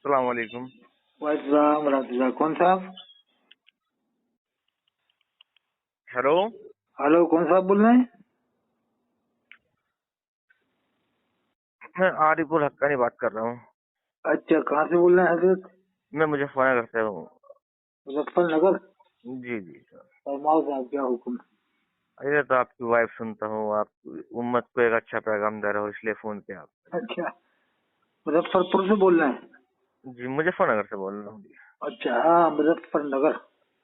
السلام علیکم. وعلیکم السلام ورحمۃ اللہ. کون صاحب؟ ہیلو. ہلو، کون صاحب بول رہے ہیں؟ میں عارف الحقانی بات کر رہا ہوں. اچھا، کہاں سے بول رہے ہیں حضرت؟ میں مظفر نگر سے ہوں. مظفر نگر. جی جی سر. فرماؤ صاحب، کیا حکم؟ ارے تو آپ کی وائف سنتا ہوں، آپ امت کو ایک اچھا پیغام دے رہا ہوں، اس لیے فون کیا آپ. اچھا، مظفر پور سے بول رہے ہیں؟ جی مظفر نگر سے بول رہا ہوں. اچھا، ہاں مظفر نگر.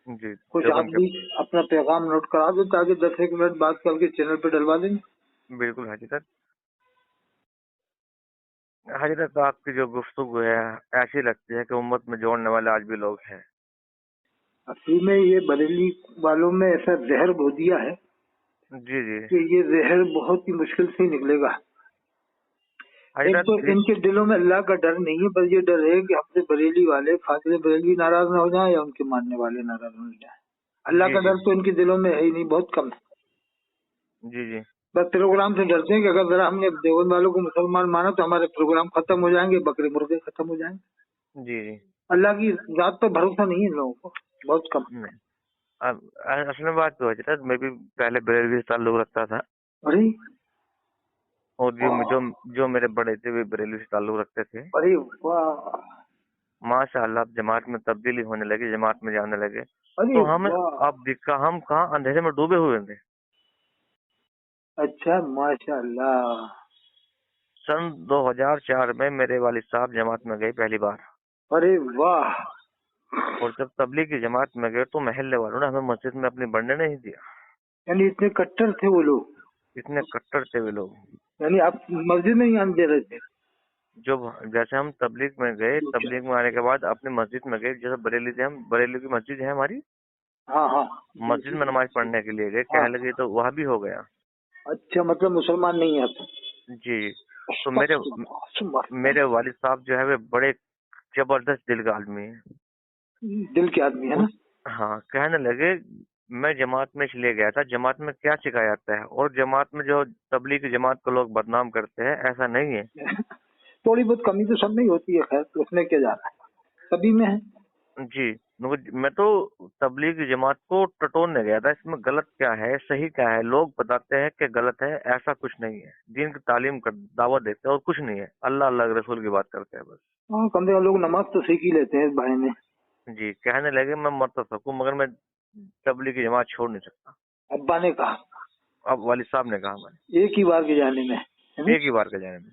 جی کچھ آپ بھی اپنا پیغام نوٹ کرا دو تاکہ 10 منٹ بات کر کے چینل پہ ڈلوا دیں. بالکل حضرت. حضرت آپ کی جو گفتگو ہے ایسی لگتی ہے کہ امت میں جوڑنے والے آج بھی لوگ ہیں. اصل میں یہ بریلی والوں میں ایسا زہر بو دیا ہے جی جی کہ یہ زہر بہت ہی مشکل سے نکلے گا. ایک حضرت. تو ان کے دلوں میں اللہ کا ڈر نہیں ہے، بس یہ ڈر ہے کہ ہم سے بریلی والے فاضل بریلی ناراض نہ ہو جائیں یا ان کے ماننے والے ناراض نہ ہو جائیں. اللہ جی کا جی ڈر تو ان کے دلوں میں ہے ہی نہیں، بہت کم ہے. جی جی بس پروگرام سے ڈرتے ہیں کہ اگر ذرا ہم نے دیوبند والوں کو مسلمان مانا تو ہمارے پروگرام ختم ہو جائیں گے، بکرے مرغے ختم ہو جائیں گے. جی جی. اللہ کی ذات پر بھروسہ نہیں ہے ان لوگوں کو، بہت کم. نہیں. اب اصل میں بات تو حضرت میں بھی پہلے بریلوی سے تعلق رکھتا تھا، ارے اور جو میرے بڑے تھے وہ بریلوی سے تعلق رکھتے تھے. ارے واہ، ماشاء اللہ اب جماعت میں تبدیلی ہونے لگی، جماعت میں جانے لگے ارے تو ہمیں واہ. اب دکھا ہم کہاں اندھیرے میں ڈوبے ہوئے تھے. اچھا، ماشاء اللہ. سن 2004 میں میرے والد صاحب جماعت میں گئے پہلی بار، ارے واہ. اور جب تبلیغ کی جماعت میں گئے تو محلے والوں نے ہمیں مسجد میں اپنی بڑھنے نہیں دیا. یعنی اتنے کٹر تھے وہ لوگ، اتنے کٹر تھے وہ لوگ. یعنی آپ مسجد میں ہی آنے دے رہے تھے. جو جیسے ہم تبلیغ میں گئے، تبلیغ میں آنے کے بعد اپنی مسجد میں گئے، جیسے بریلی تھے ہم، بریلی کی مسجد ہے ہماری، ہاں ہاں. مسجد میں نماز پڑھنے کے لیے گئے، ہاں. کہنے لگے تو وہاں بھی ہو گیا. اچھا، مطلب مسلمان نہیں ہے آپ؟ جی. تو میرے والد صاحب جو ہے وہ بڑے زبردست دل کا آدمی ہے. دل کے آدمی ہے نا. ہاں، کہنے لگے میں جماعت میں اس لیے گیا تھا، جماعت میں کیا سکھایا جاتا ہے، اور جماعت میں جو تبلیغ کی جماعت کو لوگ بدنام کرتے ہیں ایسا نہیں ہے. تھوڑی بہت کمی تو سب میں ہی ہوتی ہے، خیر تو اس میں کیا جانا ہے، سبھی میں ہے. جی. میں تو تبلیغ کی جماعت کو ٹٹولنے گیا تھا، اس میں غلط کیا ہے صحیح کیا ہے. لوگ بتاتے ہیں کہ غلط ہے، ایسا کچھ نہیں ہے. دین کی تعلیم کا دعوت دیتے ہیں اور کچھ نہیں ہے، اللہ اللہ کے رسول کی بات کرتے ہیں بس. ہاں، کم سے کم لوگ نماز تو سیکھ ہی لیتے ہیں اس بھائی میں. جی. کہنے لگے میں مر تو سکوں مگر میں تبلیغ کی جماعت چھوڑ نہیں سکتا. ابا نے کہا؟ اب والد صاحب نے کہا. میں ایک ہی بار کے جانے میں ایک ہی بار کا جانے میں.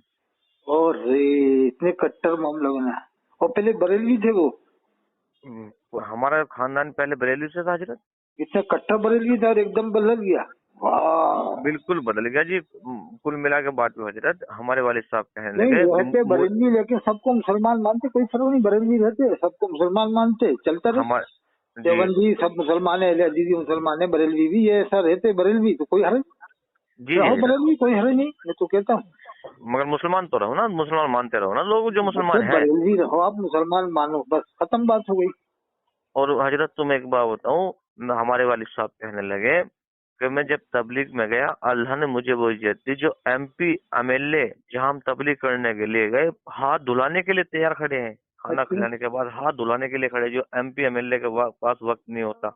اور اتنے کٹر معاملہ بنا. اور پہلے بریلوی تھے وہ؟ ہمارا خاندان پہلے بریلی سے تھا حضرت. اتنا کٹر بریلوی تھا اور ایک دم بدل گیا. بالکل بدل گیا جی. کل ملا کے بات ہوئی حضرت، ہمارے والد صاحب کہنے نہیں لگے رہتے بریلوی، لیکن سب کو مسلمان مانتے، کوئی فرق نہیں. بریلوی رہتے سب کو مسلمان مانتے، چلتا رہتا. دیوبندی سب مسلمان ہیں، عزیزی مسلمان ہیں، بریلوی بھی یہ ایسا رہتے. بریلوی تو کوئی حرج، جی رہو جی بریلوی، کوئی حرج نہیں. میں تو کہتا ہوں مگر مسلمان تو رہو نا، مسلمان مانتے رہو نا لوگ جو مسلمان ہیں. بریلوی رہو، آپ مسلمان مانو، بس ختم بات ہو گئی. اور حضرت تمہیں ایک بات بتاؤں، ہمارے والد صاحب کہنے لگے کہ میں جب تبلیغ میں گیا اللہ نے مجھے وہ عزت دی. جو M P M L A جہاں ہم تبلیغ کرنے کے لیے گئے ہاتھ دھلانے کے لیے تیار کھڑے ہیں، کھانا کھلانے کے بعد ہاتھ دھلانے کے لیے کھڑے. جو M P M L A کے پاس وقت نہیں ہوتا.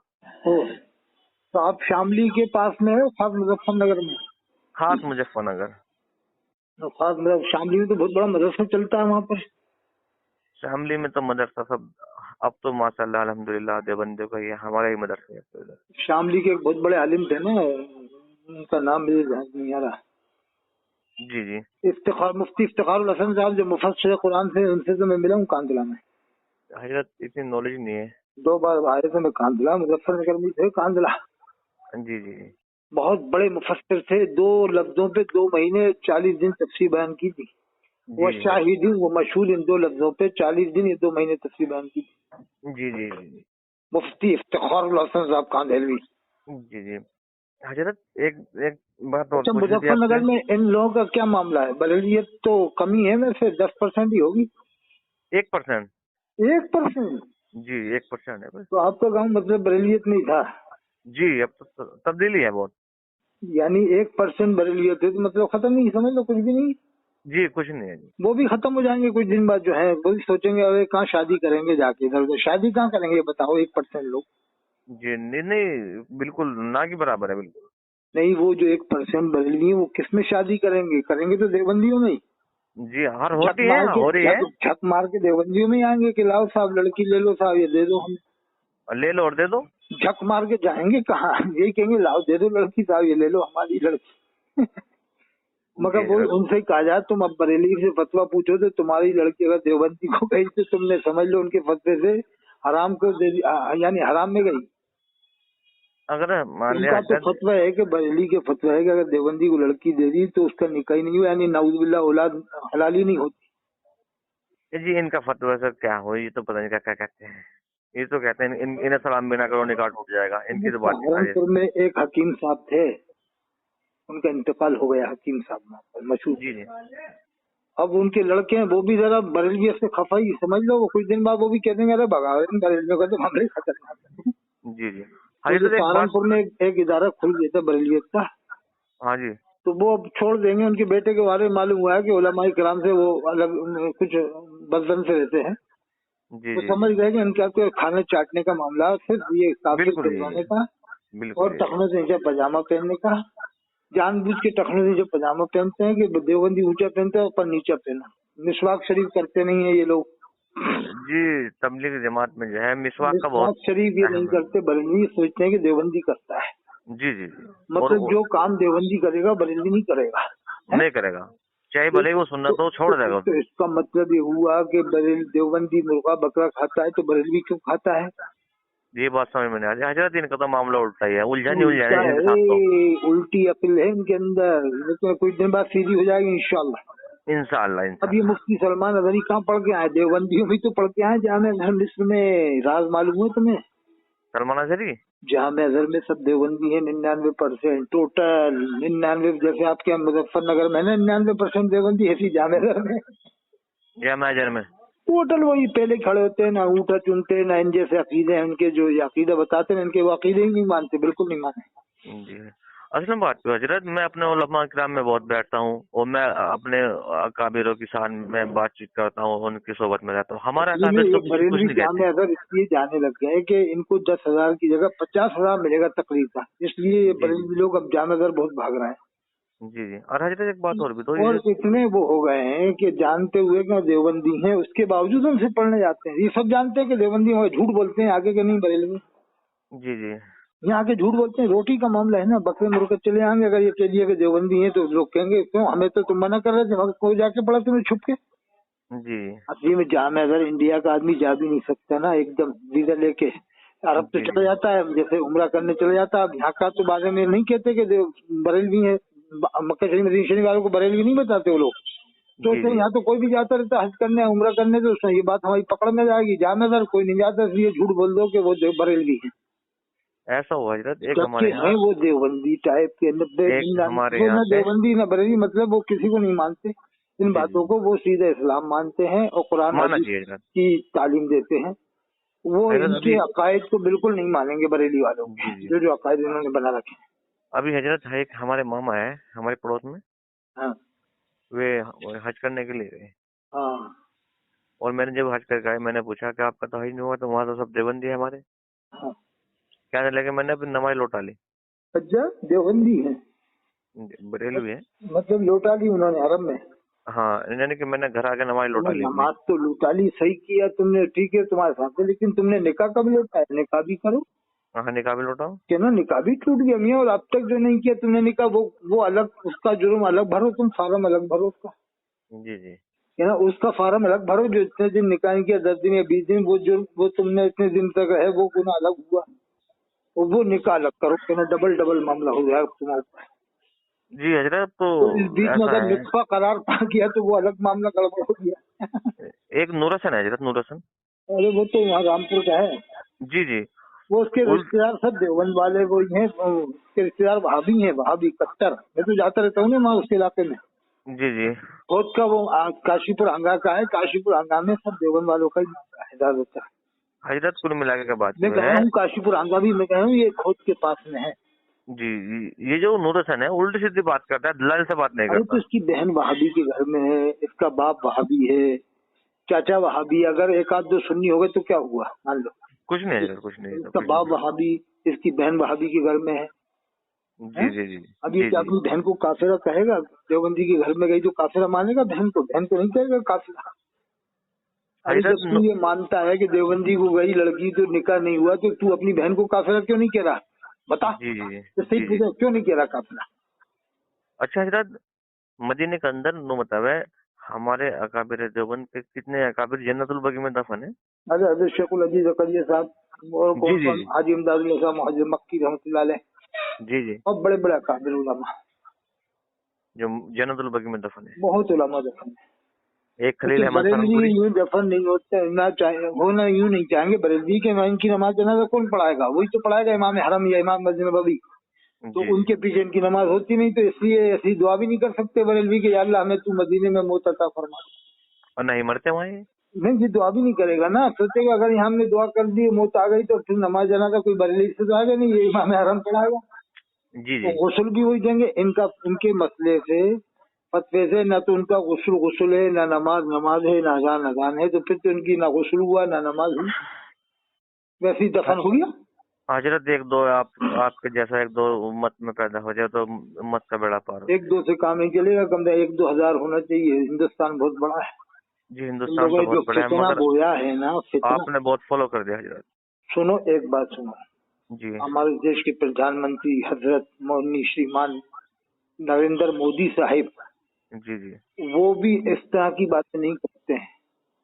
تو آپ شاملی کے پاس میں ہو، خاص مظفر نگر میں؟ خاص مظفر نگر. خاص شاملی میں تو بہت بڑا مدرسہ چلتا ہے وہاں پر. شاملی میں تو مدرسہ سب اب تو ماشاء اللہ الحمدللہ دیوبندیوں کا یہ ہمارا ہی مدرسہ ہے. شاملی کے ایک بہت بڑے عالم تھے نا، ان کا نام مجھے یاد نہیں آ رہا. جی جی. مفتی افتخار الحسن صاحب جو مفسر قرآن سے، ان سے تو میں ملا ہوں کاندلا میں. حضرت اتنی نالج نہیں ہے. 2 بار آئے تھے میں کاندلا، مظفر نگر میں تھے کاندلا. جی جی. بہت بڑے مفسر تھے، 2 لفظوں پہ 2 مہینے 40 دن تفسیر بیان کی تھی. وہ شاہدین، وہ مشہور ان 2 لفظوں پہ 40 دن یہ 2 مہینے تفسیر بیان کی تھی. جی جی جی. مفتی افتخار الحسن صاحب کاندھلوی. جی جی. حضرت ایک بات اور اچھا، پوچھنی تھی مظفر آپ سے. نگر میں ان لوگوں کا کیا معاملہ ہے؟ بریلیت تو کمی ہے ویسے، 10% ہی ہوگی. 1%. 1%؟ جی 1% ہے بس. تو آپ کا گاؤں مطلب بریلیت نہیں تھا؟ جی اب تو تبدیلی ہے بہت. یعنی 1% بریلیت ہے تو مطلب ختم نہیں، سمجھ لو کچھ بھی نہیں. जी कुछ नहीं है जी। वो भी खत्म हो जाएंगे कुछ दिन बाद, जो है वो भी सोचेंगे अरे कहाँ शादी करेंगे जाके, इधर उधर शादी कहाँ करेंगे बताओ 1% लोग। जी नहीं नहीं बिल्कुल ना के बराबर है बिल्कुल। नहीं, वो जो 1% बरेलवी है वो किसमें शादी करेंगे, करेंगे तो देवबंदियों में ही। जी हर झक होती है, मार के हो रही है। झक मार के देवबंदियों में ही आएंगे कि लाओ साहब लड़की ले लो साहब, ये दे दो हम। ले लो और दे दो। झक मार के जाएंगे कहाँ, यही कहेंगे लाओ दे दो लड़की साहब, ये ले लो हमारी लड़की। मगर जी वो उनसे कहा जाए तुम अब बरेली से फतवा पूछो तो तुम्हारी लड़की अगर देवबंदी को गई तो तुमने समझ लो उनके फतवे से हराम को दे यानी हराम में गई। अगर मान लिया उनका तो फतवा है कि बरेली के फतवा है कि अगर देवबंदी को लड़की दे दी तो उसका निकाह ही नहीं हुआ, यानी नाउजुबिल्लाह औलाद हलाली नहीं होती। जी इनका फतवा सर क्या हो, ये तो पता नहीं क्या क्या कहते हैं। ये तो कहते हैं इन्हें सलाम बिना करो निकाह टूट जाएगा, इनकी तो बात नहीं है। सहारनपुर में एक हकीम साहब थे, उनका इंतकाल हो गया, हकीम साहब मशहूर। जी जी अब उनके लड़के हैं वो भी जरा बरेली से खफाई समझ लो, वो कुछ दिन बाद वो भी कह देंगे अरे भगाओ बरेलियों का तो हमले खतरनाक है। जी जी। तो सहारनपुर में एक इदारा खुल गया था बरेलियत का। हाँ जी। तो वो अब छोड़ देंगे, उनके बेटे के बारे में मालूम हुआ है कि उलमाए किराम से वो अलग कुछ बदलन से रहते हैं। जी तो जी समझ गए कि इनका तो खाने चाटने का मामला, सिर्फ ये काफिर करवाने का और टखनों से नीचे पजामा पहनने का, जानबूझ के टखनों से नीचे पजामा पहनते हैं कि देवबंदी ऊंचा पहनते हैं पर नीचा पहना। मिसवाक शरीफ करते नहीं है ये लोग जी। तबलीग जमात में जो है मिसवाक का बहुत शरीफ ये नहीं करते, बरेलवी सोचते हैं कि देवबंदी करता है। जी जी जी। मतलब जो काम देवबंदी करेगा बरेलवी नहीं करेगा, नहीं करेगा, चाहे भले वो सुन्नत हो छोड़ देगा। तो इसका मतलब ये हुआ कि बरेल देवबंदी मुर्गा बकरा खाता है तो बरेलवी क्यों खाता है? ये बात समझ में नहीं आ रही हजरत, इनका तो मामला उल्टा ही है, उलझन ही उलझन है इनके साथ तो। उल्टी अकल है इनके अंदर, लेकिन कुछ दिन बाद सीधी हो जाएगी इंशाल्लाह। इंशाल्लाह अब ये मुफ्ती सलमान अजहरी कहाँ पढ़ के आए, देवबंदियों में तो पढ़ के आए जामे अजहर मिस्र में। राज मालूम है तुम्हें? सलमान अजहरी जामे अजहर में सब देवबंदी है 99% टोटल 99, जैसे आपके यहाँ मुजफ्फरनगर में ना 99% देवबंदी, ऐसी जामे अजहर में जामे अजहर में टोटल वही पहले खड़े होते हैं, ना ऊँटा चुनते ना इन जैसे अकीदे हैं उनके, जो अकीदा बताते हैं इनके वो अकीदे ही नहीं मानते, बिल्कुल नहीं माने। जी। असल में बात हजरत, मैं अपने उलमा किराम में बहुत बैठता हूँ और मैं अपने अकाबिरों की शान में बातचीत करता हूँ, उनकी सोबत में रहता हूँ। हमारा अकाबिर तो कुछ नहीं कहते। अगर इसलिए जाने लग गए कि इनको 10,000 की जगह 50,000 मिलेगा तकरीर का, इसलिए ये बरेलवी लोग अब जामे अजहर बहुत भाग रहे हैं। जी जी। और हजरत एक बात और भी तो, और इतने वो हो गए हैं कि जानते हुए कि देवबंदी हैं उसके बावजूद उनसे पढ़ने जाते हैं। ये सब जानते हैं कि देवबंदी हो, झूठ बोलते हैं आगे के नहीं बरेलवी। जी जी। यहाँ आके झूठ बोलते हैं, रोटी का मामला है ना, बकरे मुर्गे चले आएंगे अगर ये कह दिए कि देवबंदी है तो लोग कहेंगे क्यों, हमें तो तुम मना कर रहे थे, मगर कोई जाके पढ़ा तुम्हें छुप के। जी। असली में जामे अगर इंडिया का आदमी जा भी नहीं सकता ना एकदम वीजा लेके, अरब तो चला जाता है, जैसे उम्रा करने चले जाता है। यहाँ का तो बारे में नहीं कहते कि बरेलवी है, मक्का शरीफ मदीना शरीफ वालों को बरेलवी नहीं बताते वो लोग। तो यहाँ तो कोई भी जाता रहता है हज करने उम्रा करने, तो ये बात हमारी पकड़ में जाएगी। जामे अजहर कोई नहीं जाता, इसलिए झूठ बोल दो कि वो बरेलवी है। ऐसा हुआ हजरत, एक हमारे यहाँ वो देवबंदी टाइप के 90 ना देवबंदी ना बरेली, मतलब वो किसी को नहीं मानते इन बातों को, वो सीधे इस्लाम मानते हैं और कुरान हदीस की तालीम देते हैं। वो इनके अकायद को बिल्कुल नहीं मानेंगे बरेली वालों के, जो अकायद इन्होंने बना रखे हैं। अभी हजरत है, एक हमारे मामा है हमारे पड़ोस में। हाँ। वे हज करने के लिए गए। हाँ। और मैंने जब हज करके आया, मैंने पूछा कि आपका तो हज नहीं हुआ, तो वहाँ तो सब देवबंदी है हमारे। हाँ। कहने लगे मैंने अपनी नमाज लौटा ली। अच्छा, देवबंदी है, बरेलवी है, मतलब लौटा ली उन्होंने हरम में। हाँ, यानी कि मैंने घर आके नमाज लौटा ली। नमाज तो लौटा ली, सही किया तुमने, ठीक है तुम्हारे साथ है, लेकिन तुमने निकाह कब लौटाया? निकाह भी करो। हाँ, निकाह भी लौटाओ। क्या ना, निकाह भी टूट गया मियाँ, और अब तक जो नहीं किया तुमने निकाह, वो अलग, उसका जुर्म अलग भरो, तुम फार्म अलग भरो उसका। जी जी। ना, उसका फार्म अलग भरो, जो इतने दिन निकाह नहीं किया, 10 दिन या 20 दिन, वो जुर्म वो तुमने इतने दिन तक है, वो गुनाह अलग हुआ, और वो निकाह अलग करो, क्या डबल मामला हो जाएगा तुम्हारे ऊपर। जी हजरत, तो इस बीच में अगर निकाह करार पा किया तो वो अलग मामला गड़बड़ हो गया। एक नूरसन है हजरत, नूरसन। अरे वो तो वहाँ रामपुर का है। जी जी। वो उसके रिश्तेदार सब देवबंद वाले वो हैं, उसके रिश्तेदार वहाबी हैं, वहाबी कट्टर। मैं तो जाता रहता हूँ ना वहाँ उसके इलाके में। जी जी। खुद का वो काशीपुर हंगा का है, काशीपुर हंगा में सब देवबंद वालों का ही है ज्यादातर। हजरत कुल मिला के बात मैं गया हूँ काशीपुर हंगा भी, मैं गया हूँ, ये खुद के पास में है। जी ये जो नूर हसन है उल्टी सीधी बात करता है, दलाल से बात नहीं अरे तो करता। इसकी बहन वहाबी के घर में है, इसका बाप वहाबी है, चाचा वहाबी, अगर एक आध दो सुन्नी हो गए तो क्या हुआ, मान लो कुछ नहीं हजरत, कुछ नहीं, इसका कुछ बाप नहीं। वहाबी, इसकी बहन वहाबी के घर में है। जी जी जी अब ये जी क्या जी। अपनी बहन को काफिरा कहेगा? देवबंदी के घर में गई तो काफिरा मानेगा बहन को? बहन को नहीं कहेगा काफिरा। अरे हजरत जब तू ये मानता है कि देवबंदी को गई लड़की तो निकाह नहीं हुआ, तो तू अपनी बहन को काफिरा क्यों नहीं कह रहा? बता, जी जी तो सही जी जी। पूछा, क्यों नहीं कह रहा काफिरा? अच्छा हजरत, मदीने के अंदर नो मतलब है हमारे अकाबिर देवबंद के कितने अकाबिर जन्नतुल बगी में दफन है? अरे हजरत शेखुल अजीज जकरिया साहब और जी कौन जी कौन, जी हाजी इमदादुल्लाह साहब मुहज्जिर मक्की रहमतुल्लाह अलैह, जी जी, और बड़े बड़े काबिल उलमा, जो जन्नतुल बगी में दफन है। बहुत उलमा दफन है। एक खलील क्योंकि अहमद बरेलवी फरंगपुरी। यूं दफन नहीं होते ना, चाहे होना यूं नहीं चाहेंगे बरेलवी के, इनकी नमाज जनाजा कौन पढ़ाएगा? वही तो पढ़ाएगा इमाम हरम या इमाम मस्जिद नबवी। तो जी जी। उनके पीछे इनकी नमाज होती नहीं, तो इसलिए ऐसी दुआ भी नहीं कर सकते बरेलवी के, या अल्लाह हमें तू मदीने में मौत अता फरमा। और नहीं मरते वहाँ ये? नहीं, ये दुआ भी नहीं करेगा ना, सोचेगा अगर यहाँ हमने दुआ कर दी मौत आ गई तो फिर नमाज जनाजा कोई बरेलवी से तो आएगा नहीं, ये इमाम हरम पढ़ाएगा। जी तो जी। गुस्ल भी वही देंगे। इनके मसले से, फतवे से, ना तो उनका गुस्ल है, ना नमाज है, ना अजान है, तो फिर तो इनकी ना गुस्ल हुआ ना नमाज हुई, वैसे ही दफन हो गया। हजरत एक दो आपके जैसा एक दो उम्मत में पैदा हो जाए तो उम्मत का बेड़ा पार हो। एक दो से काम नहीं चलेगा, कम से 1-2 हजार होना चाहिए। हिंदुस्तान बहुत बड़ा है, जी इन हिंदुस्तान लोगों तो ने जो बहुत बड़ा है, फितना मगर बोया है ना, फितना। आपने बहुत फॉलो कर दिया हजरत। सुनो, एक बात सुनो, जी हमारे देश के प्रधानमंत्री हजरत मौनी श्रीमान नरेंद्र मोदी साहिब, जी जी वो भी इस तरह की बातें नहीं करते हैं।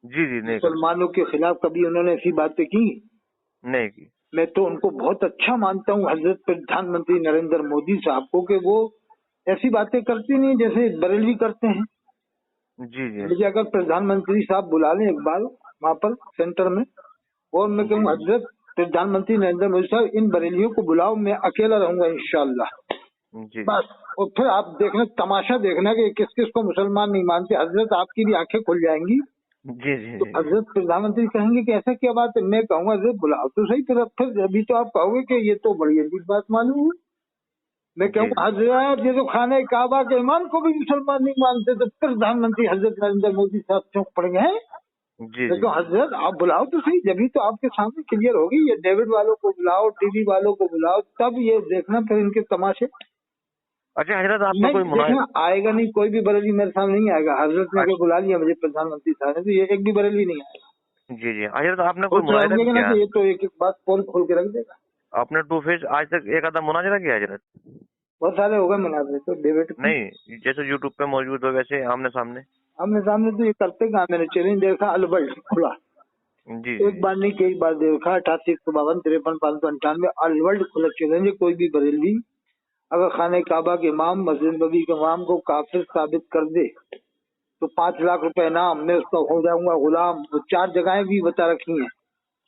जी जी, नहीं करते, मुसलमानों के खिलाफ कभी उन्होंने ऐसी बातें की? नहीं की। मैं तो उनको बहुत अच्छा मानता हूँ, हजरत प्रधानमंत्री नरेंद्र मोदी साहब को, कि वो ऐसी बातें करती नहीं जैसे बरेलवी करते हैं। जी जी मुझे अगर प्रधानमंत्री साहब बुला लें एक बार वहाँ पर सेंटर में, और मैं कहूँ जी हजरत प्रधानमंत्री नरेंद्र मोदी साहब इन बरेलियों को बुलाओ, मैं अकेला रहूंगा इंशाल्लाह, जी बस। और फिर आप देखना, तमाशा देखना कि किस किस को मुसलमान नहीं मानते। हजरत आपकी भी आंखें खुल जाएंगी। जी जी तो जी जी। हजरत प्रधानमंत्री कहेंगे कि ऐसा क्या बात है, मैं कहूँगा हजरत बुलाओ तो सही, फिर अभी तो आप कहोगे कि ये तो बड़ी अजीब बात मालूम हुई। मैं जी कहूँगा हजरत ये तो खाने काबा के इमाम को भी मुसलमान नहीं मानते, तो प्रधानमंत्री हजरत नरेंद्र मोदी साहब चौंक पड़ गए हैं। जी मैं जी। कहूँ हजरत आप बुलाओ तो सही, जब तो आपके सामने क्लियर होगी। ये डेविड वालों को बुलाओ, टीवी वालों को बुलाओ, तब ये देखना फिर इनके तमाशे। अच्छा हजरत, आपने कोई नहीं देखना, आएगा नहीं कोई भी बरेली मेरे सामने नहीं आएगा। हजरत ने अगर बुला लिया मुझे प्रधानमंत्री साहब ने, तो ये एक भी बरेली नहीं आएगा। जी जी हजरत, आपने कोई सोच रहा मुनाजरा होंगे कि ना किया? कि ये तो एक एक बात पोल खोल के रख देगा। आपने टू फेस आज तक एक आधा मुनाजरा किया हजरत? बहुत सारे हो गए मुनाजरे तो, डेविड की नहीं, जैसे यूट्यूब पे मौजूद हो वैसे आमने सामने? आमने सामने तो ये करते कहाँ, मैंने चैलेंज देखा अलबर्ट खुला, जी एक जी बार नहीं कई बार देखा। 88-152-53-598 अलवर्ल्ड खुला चैलेंज है। कोई भी बरेलवी अगर खाने काबा के इमाम, मस्जिद नबी के इमाम को काफिर साबित कर दे तो 5 लाख रुपए इनाम, मैं उसका हो जाऊंगा गुलाम। वो 4 जगहें भी बता रखी हैं।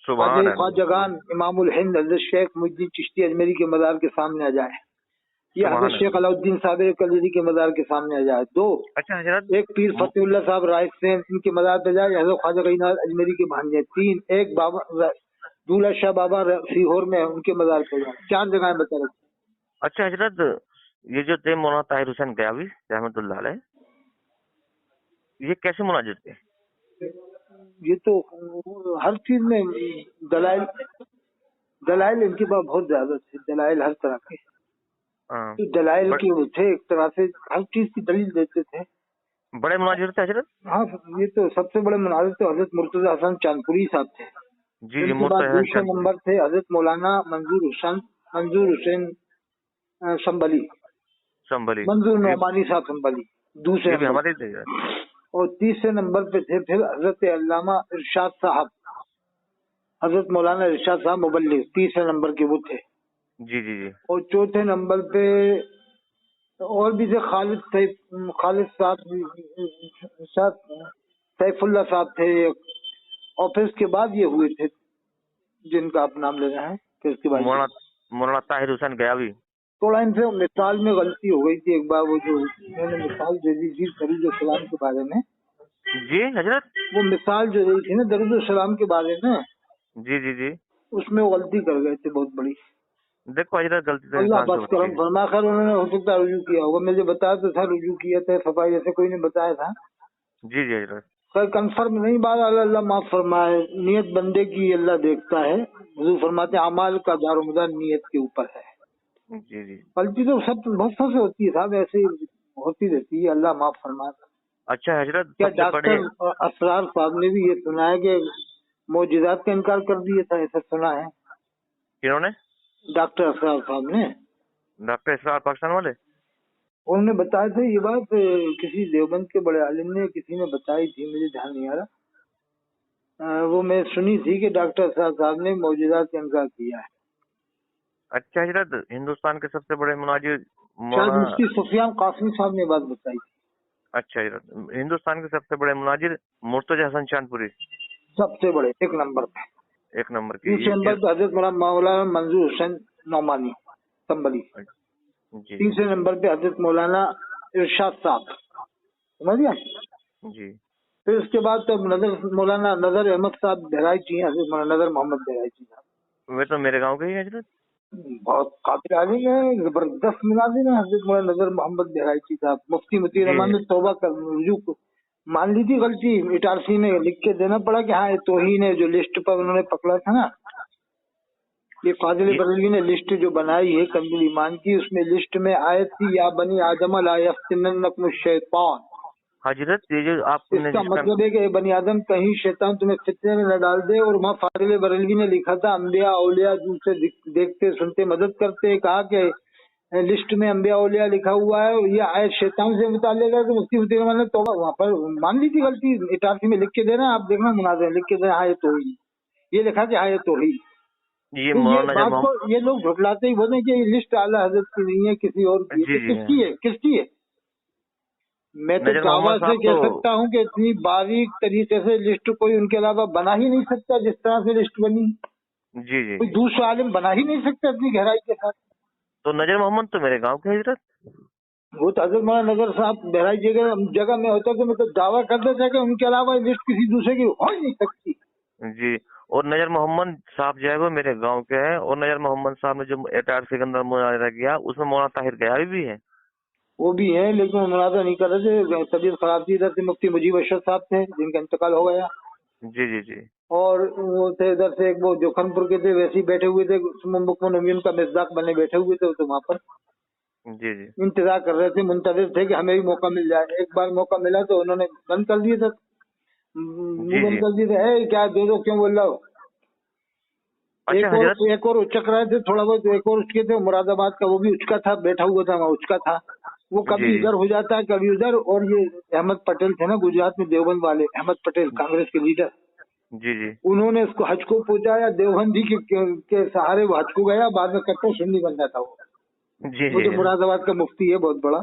सुभान अल्लाह, ख्वाजगान इमामुल हिंद हजरत शेख मुहिद्दीन चिश्ती अजमेरी के मजार के सामने आ जाए, या हजरत सुभान शेख अल्लाह। अलाउद्दीन साबिर कलरी के मजार के सामने आ जाए। 2, अच्छा हजरत, एक पीर फतेहुल्लाह साहब रायसेन इनके मजार पे जाए, हजरत ख्वाजा गईनाथ अजमेरी के भांजे। 3, एक बाबा दूल्हा शाह बाबा सीहोर में उनके मजार पे जाए। 4 जगहें बता रखी। अच्छा हजरत, ये जो थे मौलाना ताहिर हुसैन गयावी रहमतुल्लाह अलैह, ये कैसे मुनाजिर थे? ये तो हर चीज में दलाइल दलाइल इनके पास बहुत ज्यादा थे, दलाइल हर तरह के। हाँ, तो दलाइल बड़, के वो थे, एक तरह से हर चीज की दलील देते थे। बड़े मुनाजिर थे हजरत? हाँ, ये तो सबसे बड़े मुनाजिर तो हजरत मुर्तजा हसन चांदपुरी साहब थे। जी जी, इनके बाद मुर्तजा दूसरे चांदपुरी। नंबर थे हजरत मौलाना मंजूर हुसैन संभली, संभली। मंजूर ये नौमानी साहब संभली दूसरे ये भी नंबर हमारे थे पे। हजरत। और तीसरे नंबर पे थे फिर हजरत अल्लामा इरशाद साहब, हजरत मौलाना इरशाद साहब मुबल्लिग, तीसरे नंबर के वो थे। जी जी जी और चौथे नंबर पे और भी थे, खालिद साहब, सैफुल्ला साहब थे। और फिर उसके बाद ये हुए थे जिनका आप नाम ले रहे हैं, फिर उसके बाद ये। मौलाना ताहिर हुसैन गयावी। थोड़ा इनसे मिसाल में गलती हो गई थी एक बार, वो जो मैंने मिसाल दे दी थी दरूद सलाम के बारे में, जी हजरत। वो मिसाल जो दी थी ना दरूद सलाम के बारे में, जी जी जी। उसमें वो गलती कर गए थे बहुत बड़ी। देखो हजरत, गलती तो अल्लाह इंसान से बस होती करम है। फरमा कर उन्होंने हो सकता है रुजू किया होगा, मुझे बताया तो था रुजू किया था सफाई, जैसे कोई ने बताया था। जी जी हजरत। कोई कंफर्म नहीं बात, अल्लाह माफ फरमाए, नियत बंदे की अल्लाह देखता है। हुजूर फरमाते हैं अमाल का दारोमदार नियत के ऊपर है। जी जी। गलती तो सब बहुत से होती है साहब, ऐसे ही होती रहती है, अल्लाह माफ फरमाए। अच्छा हजरत, क्या सबसे बड़े, डॉक्टर असरार साहब ने भी ये सुना है कि मौजिज़ात का इनकार कर दिया था, ऐसा सुना है किन्होंने? डॉक्टर असरार साहब ने? डॉक्टर इसरार पाकिस्तान वाले? उन्होंने बताया था ये बात, किसी देवबंद के बड़े आलिम ने किसी ने बताई थी, मुझे ध्यान नहीं आ रहा। वो मैं सुनी थी कि डॉक्टर असरार साहब ने मौजिज़ात का इनकार किया है। अच्छा हजरत, हिंदुस्तान के सबसे बड़े मुनाजिर शायद मौलाना, मुफ्ती सुफियान कासमी साहब ने बात बताई थी। अच्छा हजरत, हिंदुस्तान के सबसे बड़े मुनाजिर मुर्तजा हसन चांदपुरी, सबसे बड़े एक नंबर पे। एक नंबर की। दूसरे नंबर पे हजरत मौलाना मंजूर हुसैन नौमानी संबली। जी तीसरे नंबर पे हजरत मौलाना इरशाद साहब, समझ गया। जी। फिर उसके बाद तो मौलाना नजर अहमद साहब बहराइची हैं, हजरत मौलाना नजर मोहम्मद बहराइची साहब। वे तो मेरे गांव के ही हैं हजरत। बहुत काबिल आलिम है, जबरदस्त मुनाजिर है हजरत मौलाना नजर मोहम्मद बहराइची साहब। मुफ्ती मतीन जी रहमान ने तौबा कर रुजू को मान ली थी गलती, इटारसी में लिख के देना पड़ा कि हाँ ये तौहीन है, जो लिस्ट पर उन्होंने पकड़ा था ना, ये फाजिल ये बरेलवी ने लिस्ट जो बनाई है कंजुल ईमान की, उसमें लिस्ट में आयत थी या बनी आदम ला यफ्तिनन्नकुम शैतान। हजरत, ये जो आपने इसका जिसका, मतलब है कि बनी आदम कहीं शैतान तुम्हें फितने में न डाल दे। और वहाँ फाजिल बरेलवी ने लिखा था अम्बिया औलिया दूसरे देखते सुनते मदद करते, कहा कि लिस्ट में अम्बिया औलिया लिखा हुआ है, ये आयत शैतान से मुताल्लिक है। तो मुफ्ती मतीन रहमान ने तौबा वहाँ पर मान ली थी गलती, इटारसी में लिख के देना, आप देखना मुनाज़िर लिख के देना हाँ ये तौहीद, ये लिखा कि हाँ ये तौहीद। ये तो ये मौलाना जब बात को ये लोग झुठलाते ही बोले कि ये लिस्ट आला हजरत की नहीं है, किसी और की है। जी तो जी किसकी है, किसकी है? मैं तो नजर दावा मोहम्मद से साहब कह तो, सकता हूँ कि इतनी बारीक तरीके से लिस्ट कोई उनके अलावा बना ही नहीं सकता, जिस तरह से लिस्ट बनी जी जी कोई दूसरा आलिम बना ही नहीं सकता इतनी गहराई के साथ। तो नजर मोहम्मद तो मेरे गांव के हजरत। वो तो हजरत मौलाना नगर साहब बहराइच जगह में होता तो मैं तो दावा कर देता कि उनके अलावा लिस्ट किसी दूसरे की हो ही नहीं सकती। जी, और नजर मोहम्मद साहब जो है वो मेरे गांव के हैं। और नजर मोहम्मद साहब ने जो एटारसी के अंदर मुनाजरा किया, उसमें मौलाना ताहिर गयारी भी है। वो भी है, लेकिन वो मुनाज़ा नहीं कर रहे थे, तबीयत खराब थी। इधर से मुफ्ती मुजीब अशरफ साहब थे जिनका इंतकाल हो गया, जी जी जी और वो थे इधर से एक वो जोखनपुर के थे, वैसे ही बैठे हुए थे, मुकमन का मिर्जाक बने बैठे हुए थे, तो वहाँ पर जी जी इंतजार कर रहे थे, मुंतजिर थे कि हमें भी मौका मिल जाए। एक बार मौका मिला तो उन्होंने बंद कर दिए थे, मुंह जी बंद जी। कर दिए थे, "ए, क्या दो दो क्यों बोल रहा हो?" अच्छा हजरत। एक और उचक रहे थे थोड़ा बहुत, एक और उचके थे, मुरादाबाद का वो भी उचका था, बैठा हुआ था वहाँ उचका था। वो जी कभी जी इधर हो जाता है कभी उधर। और ये अहमद पटेल थे ना गुजरात में, देवबंद वाले अहमद पटेल कांग्रेस के लीडर, जी जी उन्होंने उसको हज को पहुंचाया, देवबंदी के सहारे वो हज को गया, बाद में कट्टर सुन्नी बन जाता वो। जी वो जी जो मुरादाबाद का मुफ्ती है बहुत बड़ा,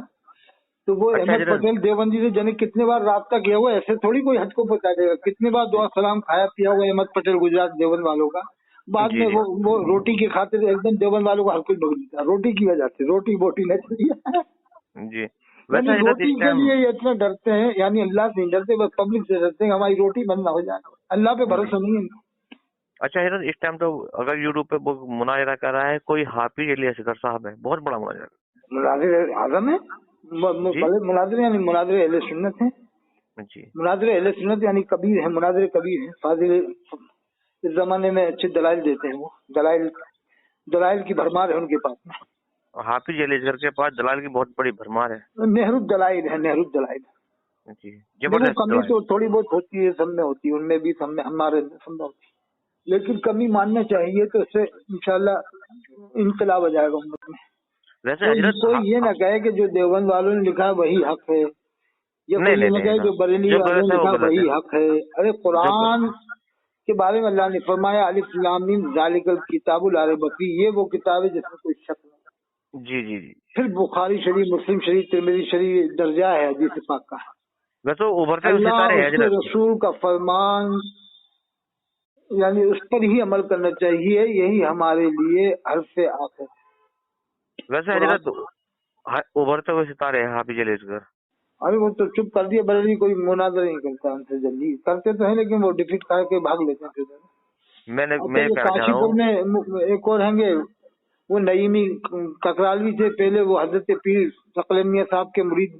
तो वो अच्छा अहमद हजरत। पटेल देवबंदी से जाने कितने बार राब्ता किया हुआ, ऐसे थोड़ी कोई हज को पहुंचा देगा, कितने बार दुआ सलाम खाया पिया हुआ अहमद पटेल गुजरात देवबंद वालों का। बाद जी में जी वो रोटी की खातिर एकदम देवबंद वालों को हल्के बगल था, रोटी की वजह से, रोटी बोटी न चली है। जी। यानी वैसे हजरत रोटी इस के टाइम, लिए ये इतना डरते हैं, यानी अल्लाह से नहीं डरते, बस पब्लिक से डरते हैं हमारी रोटी बंद ना हो जाए। अल्लाह पे भरोसा नहीं है। अच्छा हजरत इस टाइम तो अगर यूट्यूब पे वो मुनाजरा कर रहा है कोई, हाफिज अली असगर साहब है, बहुत बड़ा मुनाजरा। मुनाजिर आजम है, जी बड़े मुनाजिर, यानी मुनाजिर अहले सुन्नत है। जी मुनाजिर अहले सुन्नत यानी कबीर है, मुनाजिर कबीर है, फाजिल इस जमाने में अच्छे दलाइल देते हैं। वो दलाइल की भरमार है उनके पास में। हाफिज अली असगर के पास दलाल की बहुत बड़ी भरमार है। नेहरू दलाइल है, नेहरू दलाइल। जी, देखो जबरदस्त कमी दलाल। तो थोड़ी बहुत होती है, सब में होती है, उनमें भी, सब में, हमारे सब में होती है, लेकिन कमी मानना चाहिए, तो इससे इंशाल्लाह इनकलाब आ जाएगा उम्मत में। वैसे कोई हजरत कोई ये ना कहे कि जो देवबंद वालों ने लिखा है वही हक है, या नहीं कोई ये नहीं ना नहीं कहे जो हजरत, बरेली जो वालों गलत ने है वो लिखा है गलत है। वही हक है। अरे जो कुरान के बारे में अल्लाह ने फरमाया अलिफ लाम मीम ज़ालिकल किताबुल ला रैब फीह, ये वो किताब है जिसमें कोई शक नहीं। जी जी जी। फिर बुखारी शरीफ, मुस्लिम शरीफ, तिरमिज़ी शरीफ दर्जा है हदीस पाक का। वैसे वो उभरते हुए अल्लाह सितारे हैं उसके हजरत। रसूल का फरमान, यानी उस पर ही अमल करना चाहिए, यही हमारे लिए हर्फ आखिर। वैसे कुरान, हजरत उभरते हुए सितारे हैं हाफिज अली असगर। अरे वो तो चुप कर दिया, बरेली कोई मुनाजरा नहीं करता उनसे, जल्दी करते तो है लेकिन वो डिफीट करके भाग लेते हैं फिर। अच्छा मैं ये कहना चाह रहा काशीपुर हूँ। में एक और हैंगे वो नईमी ककरालवी थे पहले, वो हजरत पीर सकलैनी साहब के मुरीद,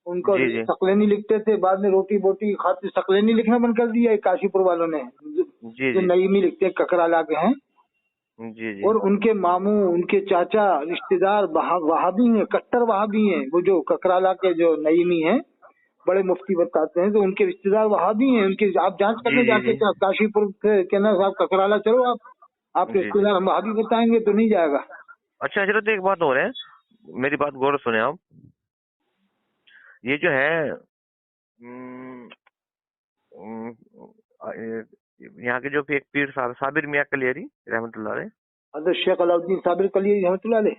उनको जी जी सकलैनी लिखते थे, बाद में रोटी बोटी खाते सकलैनी लिखना बंद कर दिया काशीपुर वालों ने, जी जो जी नईमी लिखते हैं ककराला के हैं। जी जी और उनके मामू, उनके चाचा, रिश्तेदार वहाबी हैं, कट्टर वहाबी हैं। वो जो ककराला के जो नईमी हैं, बड़े मुफ्ती बताते हैं, तो उनके रिश्तेदार वहाबी हैं। उनके आप जांच जी करने जी जाके जी काशीपुर से कहना साहब ककराला चलो, आप जी जी। रिश्तेदार हम वहाबी बताएंगे तो नहीं जाएगा। अच्छा हजरत एक बात और है, मेरी बात गौर से सुने आप। ये जो है यहाँ के जो एक पीर साहब साबिर मियाँ कलियरी रहमतुल्लाह अलैह, हजरत शेख अलाउद्दीन साबिर कलियरी रहमतुल्लाह अलैह,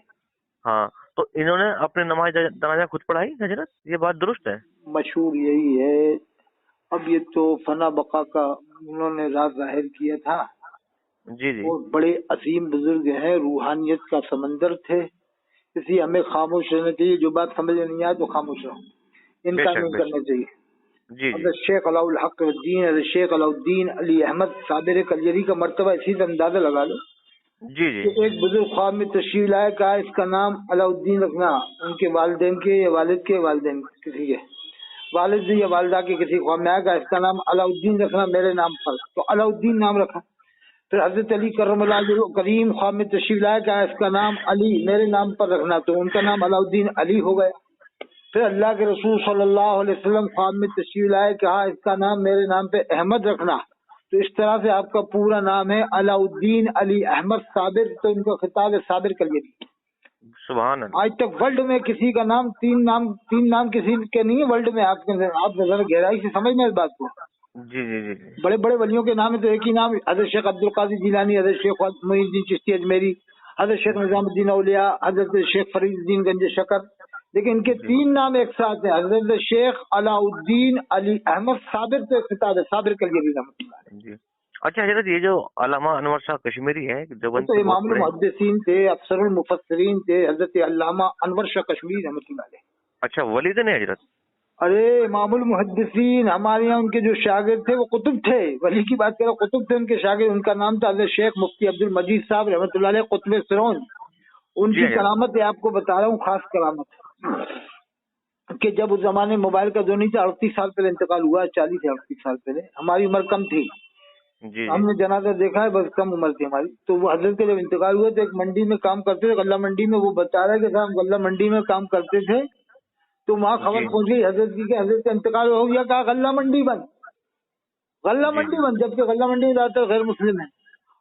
हाँ, तो इन्होंने अपने नमाज जनाजा खुद पढ़ाई हजरत, ये बात दुरुस्त है? मशहूर यही है। अब ये तो फना बका का उन्होंने राज जाहिर किया था। जी जी वो बड़े अजीम बुजुर्ग हैं, रूहानियत का समंदर थे, इसलिए हमें खामोश रहना चाहिए। जो बात समझ में नहीं आए तो खामोश रहो, इनका बेशक नहीं बेशक। करना चाहिए। जी जी हजरत शेख अलाउल हक उद्दीन, हजरत शेख अलाउद्दीन अली अहमद साबिर कलियरी का मर्तबा इसी से अंदाजा लगा लो जी जी कि एक बुजुर्ग ख्वाब में तशरीफ लाया, कहा इसका नाम अलाउद्दीन रखना। उनके वालिदैन के या वालिद के, वालिदैन किसी के, वालिद या वालिदा के किसी ख्वाब में आया, कहा इसका नाम अलाउद्दीन रखना मेरे नाम पर, तो अलाउद्दीन नाम रखा। फिर हजरत अली करमल्लाहु वजहहु करीम ख्वाब में तशरीफ लाया, कहा इसका नाम अली मेरे नाम पर रखना, तो उनका नाम अलाउद्दीन अली हो गया। फिर अल्लाह के रसूल सल्लल्लाहु अलैहि वसल्लम ख्वाब में तशरीफ लाए, कहा इसका नाम मेरे नाम पे अहमद रखना, तो इस तरह से आपका पूरा नाम है अलाउद्दीन अली अहमद साबिर, तो इनका खिताब है साबिर कलियरी। सुभान अल्लाह। आज तक वर्ल्ड में किसी का नाम तीन नाम किसी के नहीं है वर्ल्ड में। आप जरा गहराई से समझना इस बात को। जी जी जी जी बड़े बड़े वलियों के नाम है तो एक ही नाम, हजरत शेख अब्दुल कादिर जिलानी, हजरत शेख मोइनुद्दीन चिश्ती अजमेरी, हजरत शेख निजामुद्दीन औलिया, हजरत शेख फरीदुद्दीन गंज शकर, लेकिन इनके तीन नाम एक साथ हैं, हजरत शेख अलाउद्दीन अली अहमद साबिर, तो किताब है साबिर कलियरी रहमतुल्लाह। जी। अच्छा हजरत ये जो अल्लामा अनवर शाह कश्मीरी है वो देवबंद तो के बहुत इमामुल बड़े, मुहद्दिसीन थे, अफसरुल मुफस्सिरीन थे, हजरत अल्लामा अनवर शाह कश्मीरी रहमतुल्लाह अलैह। अच्छा वली थे नहीं हजरत? अरे इमामुल मुहद्दिसीन, हमारे यहाँ उनके जो शागिर्द थे वो कुतुब थे, वली की बात करो, कुतुब थे उनके शागिर्द। उनका नाम था हजरत शेख मुफ्ती अब्दुल मजीद साहब रहमतुल्लाह अलैह कुतुब सिरोन। जी उनकी हजरत। करामत है, आपको बता रहा हूँ, खास करामत, कि जब उस जमाने में मोबाइल का जो नहीं था, 38 साल पहले इंतकाल हुआ, 40 या 38 साल पहले, हमारी उम्र कम थी, जी जी हमने जनाजा देखा है, बस कम उम्र थी हमारी। तो वो हजरत के जब इंतकाल हुए तो एक मंडी में काम करते थे, गल्ला मंडी में, वो बता रहे कि साहब गल्ला मंडी में काम करते थे, तो वहाँ खबर जी पहुंच गई हजरत की कि हजरत का इंतकाल हो गया। कहा गल्ला मंडी बंद, गल्ला जी मंडी जी बंद, जबकि गल्ला मंडी में ज्यादातर गैर मुस्लिम है।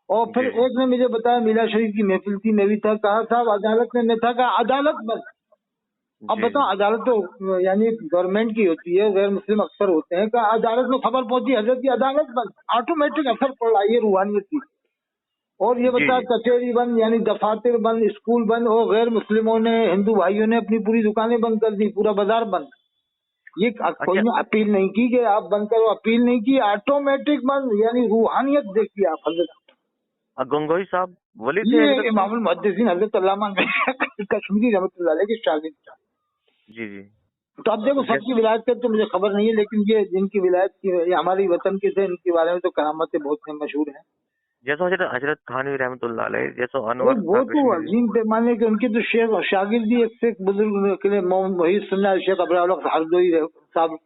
और फिर जी जी एक ने मुझे बताया, मीला शरीफ की महफिल थी, मैं भी था, कहा साहब अदालत में मैं था, कहा अदालत बंद। अब जी जी बताओ, अदालत तो यानी गवर्नमेंट की होती है, गैर मुस्लिम अक्सर होते हैं, कहा अदालत में खबर पहुंची हजरत की अदालत बंद, ऑटोमेटिक असर पड़ रहा है ये रूहानियत की। और ये जी बता, जी कचहरी बंद, यानी दफातर बंद, स्कूल बंद, और गैर मुस्लिमों ने, हिंदू भाइयों ने अपनी पूरी दुकानें बंद कर दी, पूरा बाजार बंद। ये कोई अच्छा ने अपील नहीं की कि आप बंद करो, अपील नहीं की, ऑटोमेटिक बंद, यानी रूहानियत देखिए आप हजरत। गंगोही साहब वली थे ये हजरत? इमामुल मुहद्दिसीन हजरत अल्लामा कश्मीरी रहमतुल्लाह अलैह के शागिर्द। जी जी। तो अब देखो, तो सबकी विलायत का तो मुझे खबर नहीं है, लेकिन ये जिनकी विलायत की, ये हमारे वतन के थे, इनके बारे में तो करामतें बहुत मशहूर हैं। जैसे हजरत हजरत थानवी रहमतुल्लाह अलैह, जैसे अरे अनवर वो शाह तो कश्मीरी। अजीम पैमाने के, उनके तो शेख शागिर्दी एक से एक बुजुर्ग के लिए मोहित सुन्ना शेख अब्राउल हरदोई साहब,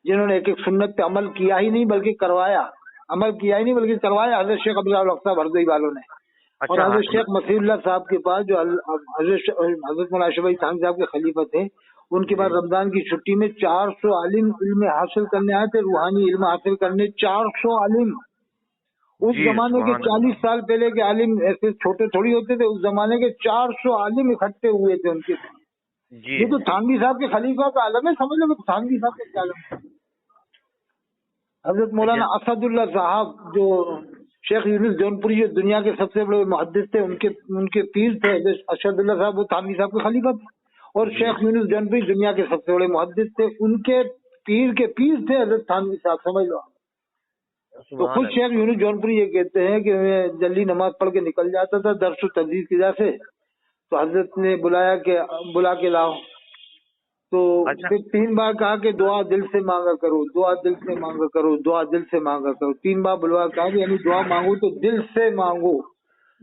जिन्होंने एक एक सुन्नत पे अमल किया ही नहीं बल्कि करवाया, अमल किया ही नहीं बल्कि करवाया, हजरत शेख अब्राउल साहब हरदोई वालों ने। और अच्छा हाँ हजरत शेख मसीहुल्लाह साहब के पास, जो हजरत मौलाना अशरफ अली थानवी साहब के खलीफा थे, उनके बाद जी रमजान की छुट्टी में 400 आलिम इल्म हासिल करने आए थे, रूहानी इल्म हासिल करने 400 आलिम। उस जी जमाने के सुभान 40 अल्लाह। साल पहले के आलिम ऐसे छोटे थोड़ी होते थे, उस जमाने के 400 आलिम इकट्ठे हुए थे उनके। जी ये तो थानवी साहब के खलीफा का आलम है, समझ लो थानवी साहब का क्या आलम है। हजरत मौलाना असदुल्ला साहब, जो शेख यूनुस जौनपुरी, जो दुनिया के सबसे बड़े मुहद्दिस थे, उनके पीर थे असदुल्ला साहब, वो थानवी साहब के खलीफा थे। और जी शेख यूनुस जौनपुरी दुनिया के सबसे बड़े मुहद्दिस थे, उनके पीर के पीर थे हजरत थानवी साहब, समझ लो। तो सुभान खुद शेख अल्लाह। यूनुस जौनपुरी ये कहते हैं कि मैं जल्दी नमाज पढ़ के निकल जाता था दर्स तदरीस की वजह से, तो हजरत ने बुला के लाओ, तो अच्छा फिर 3 बार कहा कि दुआ दिल से मांगा करो, दुआ दिल से मांगा करो, दुआ दिल से मांगा करो, 3 बार बुलवा कहा कि यानी दुआ मांगो तो दिल से मांगो।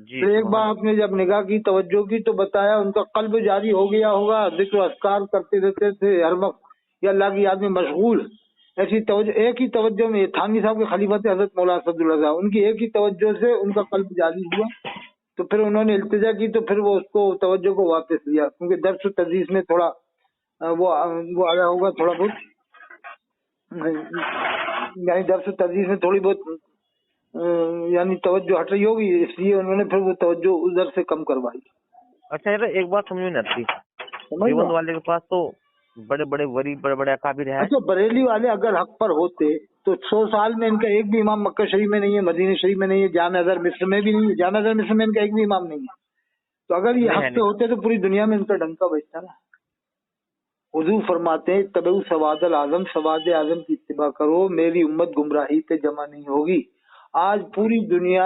जी तो एक बार आपने जब निगाह की, तवज्जो की, तो बताया उनका कल्ब जारी हो गया होगा, जिक्र अस्कार करते रहते थे हर वक्त, या अल्लाह की याद में मशगूल। ऐसी तवज्जो, एक ही तवज्जो में थानवी साहब के खलीफा थे हजरत मौलाना असदुल्लाह साहब, उनकी एक ही तवज्जो से उनका कल्ब जारी हुआ। तो फिर उन्होंने इल्तिजा की, तो फिर वो उसको तवज्जो को वापस लिया, क्योंकि दर्स व तदरीस में थोड़ा वो आया होगा, थोड़ा बहुत यानी दर्स व तदरीस में थोड़ी बहुत यानी तवज्जो हट रही होगी, इसलिए उन्होंने फिर वो तवज्जो उधर से कम करवाई। अच्छा यार, एक बात समझ में नहीं आती, समझ लो। देवबंद वाले के पास तो बड़े बड़े वली, बड़े बड़े अकाबिर हैं। अच्छा, बरेली वाले अगर हक पर होते तो 100 साल में इनका एक भी इमाम मक्का शरीफ में नहीं है, मदीना शरीफ में नहीं है, जामे अज़हर मिस्र में भी नहीं है, जामे अज़हर मिस्र में इनका एक भी इमाम नहीं है। तो अगर ये हक पे होते तो पूरी दुनिया में इनका डंका बजता ना। हुजूर फरमाते हैं तबउ सवादल आजम, सवाद आजम की इत्तिबा करो, मेरी उम्मत गुमराही पे जमा नहीं होगी। आज पूरी दुनिया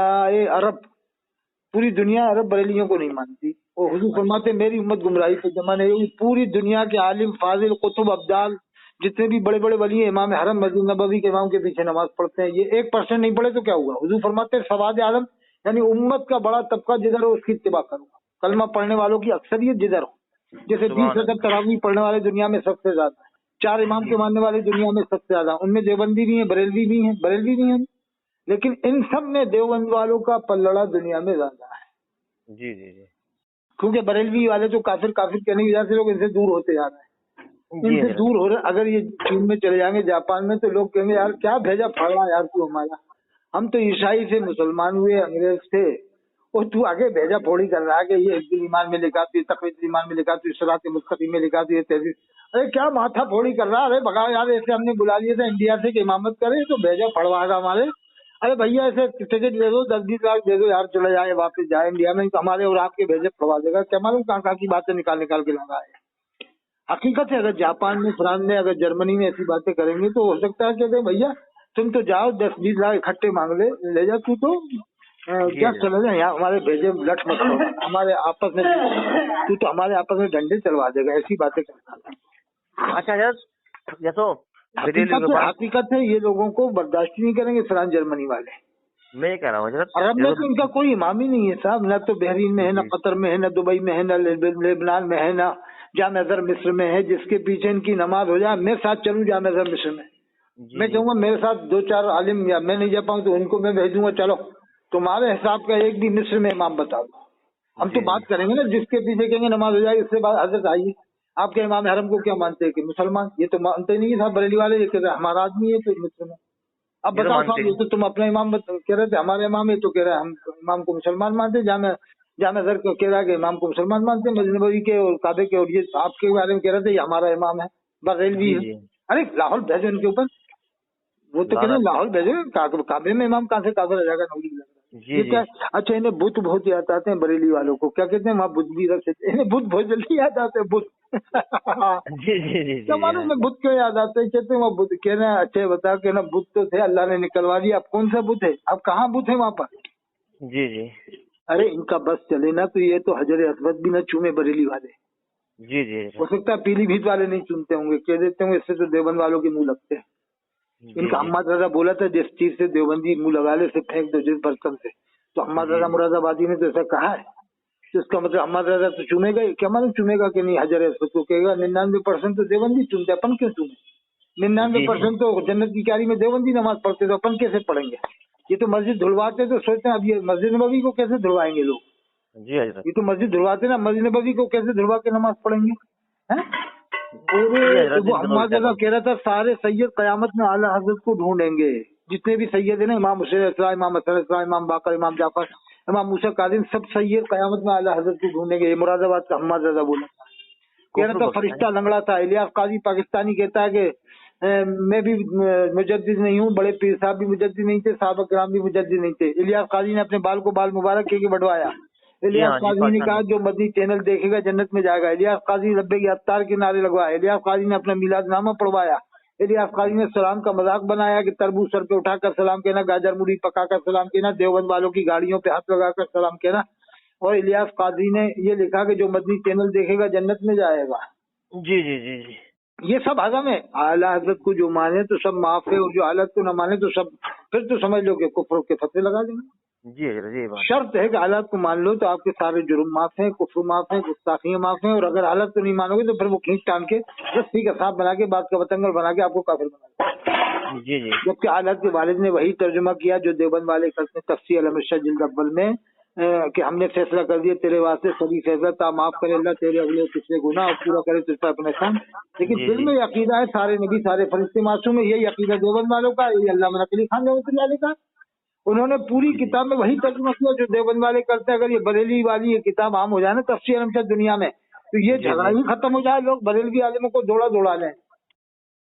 अरब बरेलियों को नहीं मानती, और हुजूर फरमाते हैं मेरी उम्मत गुमराही पे जमा नहीं होगी। पूरी दुनिया के आलिम, फाजिल, कुतुब, अब्दाल, जितने भी बड़े बड़े वली हैं, इमाम हरम मस्जिद नबवी के इमाम के पीछे नमाज पढ़ते हैं, ये 1% नहीं पढ़े तो क्या हुआ। हुजूर फरमाते हैं सवाद आजम यानी उम्मत का बड़ा तबका जिधर हो उसकी इत्तिबा करो, कलमा पढ़ने वालों की अक्सरियत जिधर हो। जैसे 20 रकअत तरावी पढ़ने वाले दुनिया में सबसे ज्यादा, 4 इमाम के मानने वाले दुनिया में सबसे ज्यादा, उनमें देवबंदी भी है, बरेलवी भी है, लेकिन इन सब में देवबंद वालों का पल्लड़ा दुनिया में ज्यादा है। जी जी जी, क्योंकि बरेलवी वाले तो काफिर कहने की वजह से लोग इनसे दूर होते जा रहे हैं, इनसे दूर हो रहे। अगर ये चीन में चले जाएंगे, जापान में, तो लोग कहेंगे यार क्या भेजा फाड़ा यार तू हमारा, हम तो ईसाई से मुसलमान हुए, अंग्रेज से, और तू आगे भेजा फोड़ी कर रहा है कि ये हिफ्जुल ईमान में लिखा, तू तक़वीयुल ईमान में लिखा, तू सिरात मुस्तकीम में लिखा, तू ये तहज़ीब। अरे क्या माथा फोड़ी कर रहा है, अरे भगा यार, ऐसे हमने बुला लिया था इंडिया से कि इमामत करे, तो भेजा फड़वाएगा हमारे। अरे भैया ऐसे टिकट दे दो, 10-20 लाख दे दो यार, चले जाए वापस जाए इंडिया में, तो हमारे और आपके भेजे फड़वा देगा। क्या मालूम कहाँ की बातें निकाल के लगा है। हकीकत है, अगर जापान में, फ्रांस में, अगर जर्मनी में ऐसी बातें करेंगे तो हो सकता है कि भैया तुम तो जाओ 10-20 लाख इकट्ठे मांग ले जा, तू तो क्या चले जाए यहाँ, हमारे भेजे लठ मत करो, हमारे आपस में तू तो हमारे आपस में डंडे चलवा देगा, ऐसी बातें करता। अच्छा यार, ये तो हकीकत है, ये लोगों को बर्दाश्त नहीं करेंगे फ्रांस जर्मनी वाले। मैं कह रहा हूँ अरब में तो इनका कोई इमाम ही नहीं है साहब, न तो बहरीन में है, न कतर में है, न दुबई में है, न लेबनान में है, न जामे अज़हर मिस्र में है, जिसके पीछे इनकी नमाज हो जाए। मैं साथ चलूं जामे अज़हर मिस्र में, मैं कहूँगा मेरे साथ 2-4 आलिम, या मैं नहीं जा पाऊँ तो उनको मैं भेज दूंगा, चलो तुम्हारे हिसाब का एक भी मिस्र में इमाम बता दो, हम तो बात करेंगे ना, जिसके पीछे कहेंगे नमाज हो जाए। इससे बाद हजरत आइए, आपके इमाम हरम को क्या मानते हैं कि मुसलमान, ये तो मानते नहीं है साहब बरेली वाले, ये कहते हैं हमारा आदमी है तो मिस्र में। अब बताओ साहब, ये तो तुम अपना इमाम कह रहे थे हमारे इमाम है, तो कह रहे हैं हम इमाम को मुसलमान मानते, जामे अज़हर को कह रहा है कि इमाम को मुसलमान मानते, मस्जिद नबवी के और काबे के, और ये आपके बारे में कह रहे थे ये हमारा इमाम है, बरेलवी है। अरे लाहौल भेजो इनके ऊपर, वो तो कह रहे लाहौल भेजो, काबे में इमाम कहाँ से काफिर हो जाएगा, नौली ये क्या। अच्छा, इन्हें बुत बहुत याद आते हैं बरेली वालों को, क्या कहते हैं वहाँ बुत भी रखते हैं, इन्हें बुत बहुत जल्दी याद आते हैं, बुत क्या मालूम है बुत क्यों याद आते हैं, कहते हैं वो बुत, कह रहे हैं अच्छे बता के ना, बुत तो थे अल्लाह ने निकलवा दिया, अब कौन सा बुत है, अब कहाँ बुत है वहाँ पर। जी जी, अरे इनका बस चले ना तो ये तो हजर अस्वद भी ना चूमे बरेली वाले। जी जी, हो सकता है पीलीभीत वाले नहीं चुनते होंगे, कह देते होंगे इससे तो देवबंद वालों के मुंह लगते हैं। इनका अम्माद रजा बोला था जिस चीज से देवबंदी मुंह लगा ले, से फेंक दो जिस बर्तन से, तो अम्माद रजा मुरादाबादी ने तो ऐसा कहा है, तो इसका मतलब अम्माद रजा तो चुनेगा ही, क्या मालूम चुनेगा कि नहीं, हजर अस्वद को कहेगा 99% तो देवबंदी चुनते, अपन क्यों चुने, 99% तो जन्नत की क्यारी में देवबंदी नमाज पढ़ते, तो अपन कैसे पढ़ेंगे। ये तो मस्जिद धुलवाते, तो सोचते हैं अब ये मस्जिद नबवी को कैसे धुलवाएंगे लोग, ये तो मस्जिद धुलवाते ना, मस्जिद नबवी को कैसे धुलवा के नमाज पढ़ेंगे हैं। और वो अम्मा जगह कह रहा था सारे सैयद कयामत में आला हजरत को ढूंढेंगे, जितने भी सैयद है ना, इमाम हुसैन इस्लाम, इमाम हसन इस्लाम, इमाम बाकर, इमाम जाफर, इमाम मूसा कादिम, सब सैयद कयामत में आला हजरत को ढूंढेंगे। ये मुरादाबाद का अम्मा जगह बोला था, कह रहा था फरिश्ता लंगड़ा था। इलियास काजी पाकिस्तानी कहता है कि मैं भी मुजद्दिद नहीं हूँ, बड़े पीर साहब भी मुजद्दिद नहीं थे, साहबा किराम भी मुजद्दिद नहीं थे। इलियास काजी ने अपने बाल को बाल मुबारक के बढ़वाया। इलियास काजी ने कहा जो मदनी चैनल देखेगा जन्नत में जाएगा। इलियास काजी रब्बे की अफ्तार के नारे लगवाए। इलियास काजी ने अपना मिलाद नामा पढ़वाया। इलियास काजी ने सलाम का मजाक बनाया कि तरबूज सर पे उठाकर सलाम कहना, गाजर मुड़ी पकाकर सलाम कहना, देवबंद वालों की गाड़ियों पे हाथ लगाकर सलाम कहना। और इलियास काजी ने ये लिखा कि जो मदनी चैनल देखेगा जन्नत में जाएगा। जी जी जी जी, ये सब हजम है। आला हजरत को जो माने तो सब माफ है, और जो हालत को न माने तो सब, फिर तो समझ लो कि कुफ्र के फतवे लगा देंगे। जी हजरत, यही बात। शर्त है कि हालात को मान लो तो आपके सारे जुर्म माफ हैं, कुफ्र माफ है, गुस्ताखियां माफ हैं, और अगर हालत को नहीं मानोगे तो फिर वो खींच टान के रस्सी का सांप बना के, बात का बतंगड़ बना के आपको काफिर बना देगा। जी जी जबकि हालत के वालिद ने वही तर्जुमा किया जो देवबंद वाले करते हैं तफसीर अल-मिर्शद जिल्द अव्वल में, कि हमने फैसला कर दिया तेरे वास्ते सभी फैसला, ता माफ करे अल्लाह तेरे अगले पिछले गुनाह और पूरा करे तुझ पर अपने एहसान। लेकिन जी दिल जी में अकीदा है सारे नबी सारे फरिश्ते मासूम है, यही अकीदा देवबंद वालों का, यही अल्लामा नकवी खान रहमतुल्लाह अलैह का। उन्होंने पूरी जी किताब में वही तर्जुमा किया जो देवबंद वाले करते हैं। अगर ये बरेली वाली ये किताब आम हो जाए ना तफसीर अल-मिर्शद दुनिया में, तो ये जी झगड़ा जी ही खत्म हो जाए, लोग बरेलवी आलिमों को दौड़ा दौड़ा लें।